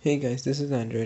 Hey guys, this is Andrew,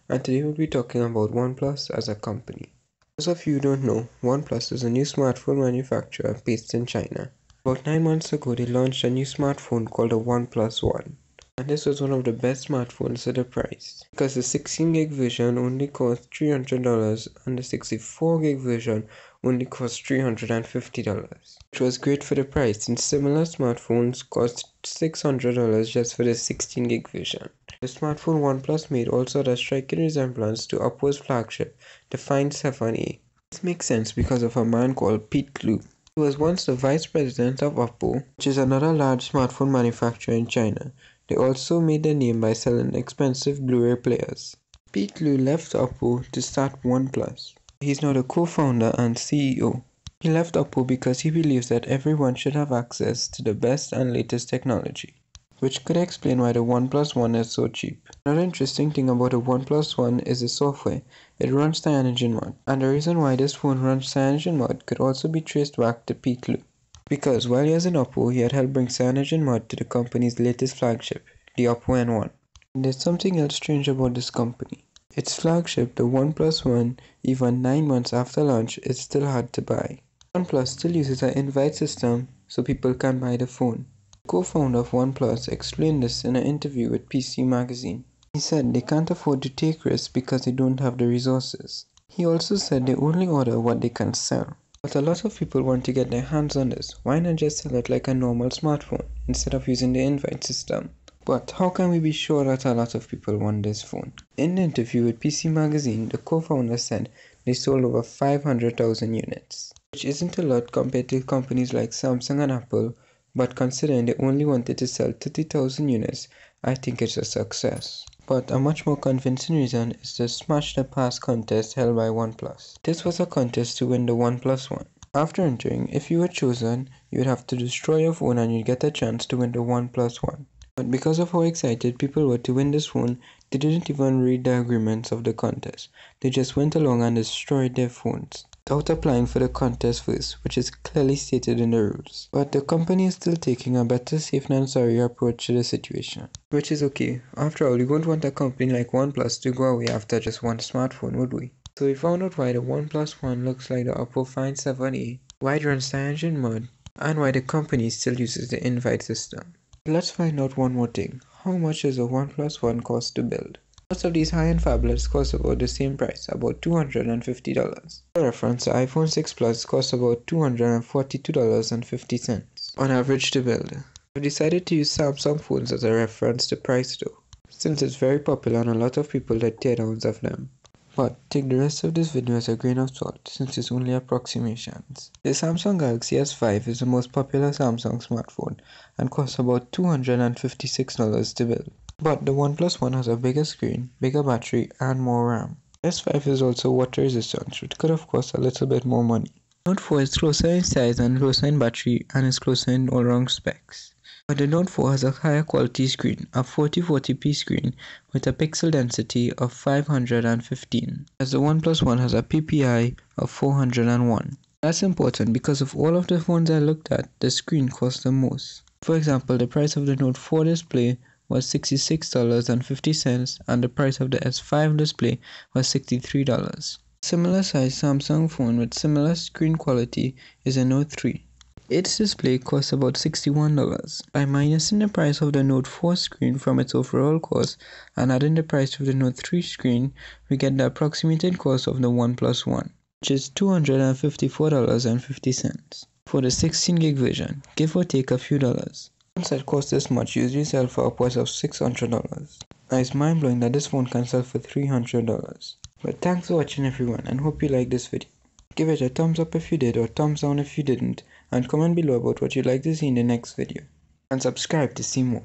and today we'll be talking about OnePlus as a company. Those of you who don't know, OnePlus is a new smartphone manufacturer based in China. About 9 months ago, they launched a new smartphone called the OnePlus One. And this was one of the best smartphones at the price, because the 16 gig version only cost $300 and the 64 gig version only cost $350, which was great for the price, since similar smartphones cost $600 just for the 16 gig version. The smartphone OnePlus made also had a striking resemblance to Oppo's flagship, the Find 7a. This makes sense because of a man called Pete Lu. He was once the vice president of Oppo, which is another large smartphone manufacturer in China. They also made their name by selling expensive Blu-ray players. Pete Lu left Oppo to start OnePlus. He's now the co-founder and CEO. He left Oppo because he believes that everyone should have access to the best and latest technology, which could explain why the OnePlus One is so cheap. Another interesting thing about the OnePlus One is the software. It runs CyanogenMod, and the reason why this phone runs CyanogenMod could also be traced back to Pete Lu, because while he was in Oppo, he had helped bring CyanogenMod to the company's latest flagship, the Oppo N1. And there's something else strange about this company. Its flagship, the OnePlus One, even 9 months after launch, is still hard to buy. OnePlus still uses an invite system so people can buy the phone. The co-founder of OnePlus explained this in an interview with PC Magazine. He said they can't afford to take risks because they don't have the resources. He also said they only order what they can sell. But a lot of people want to get their hands on this. Why not just sell it like a normal smartphone instead of using the invite system? But how can we be sure that a lot of people want this phone? In the interview with PC Magazine, the co-founder said they sold over 500,000 units, which isn't a lot compared to companies like Samsung and Apple, but considering they only wanted to sell 30,000 units, I think it's a success. But a much more convincing reason is the Smash the Pass contest held by OnePlus. This was a contest to win the OnePlus One. After entering, if you were chosen, you would have to destroy your phone and you'd get a chance to win the OnePlus One. But because of how excited people were to win this phone, they didn't even read the agreements of the contest. They just went along and destroyed their phones without applying for the contest first, which is clearly stated in the rules. But the company is still taking a better safe than sorry approach to the situation, which is okay. After all, we won't want a company like OnePlus to go away after just one smartphone, would we? So we found out why the OnePlus One looks like the Oppo Find 7a, why it runs CyanogenMod, and why the company still uses the invite system. Let's find out one more thing. How much does a OnePlus One cost to build? Most of these high-end phablets cost about the same price, about $250. For reference, the iPhone 6 Plus costs about $242.50 on average to build. I've decided to use Samsung phones as a reference to price though, since it's very popular and a lot of people let teardowns of them. But take the rest of this video as a grain of salt, since it's only approximations. The Samsung Galaxy S5 is the most popular Samsung smartphone and costs about $256 to build. But the OnePlus One has a bigger screen, bigger battery, and more RAM. S5 is also water resistant, which could have cost a little bit more money. Note 4 is closer in size and closer in battery and is closer in all round specs. But the Note 4 has a higher quality screen, a 4040p screen with a pixel density of 515, as the OnePlus One has a PPI of 401. That's important because of all of the phones I looked at, the screen costs the most. For example, the price of the Note 4 display was $66.50 and the price of the S5 display was $63. Similar size Samsung phone with similar screen quality is a Note 3. Its display costs about $61. By minusing the price of the Note 4 screen from its overall cost and adding the price of the Note 3 screen, we get the approximated cost of the OnePlus One, which is $254.50 for the 16 gig version, give or take a few dollars. Phones that cost this much usually sell for upwards of $600. Now it's mind blowing that this phone can sell for $300. But thanks for watching everyone, and hope you liked this video. Give it a thumbs up if you did or thumbs down if you didn't, and comment below about what you'd like to see in the next video. And subscribe to see more.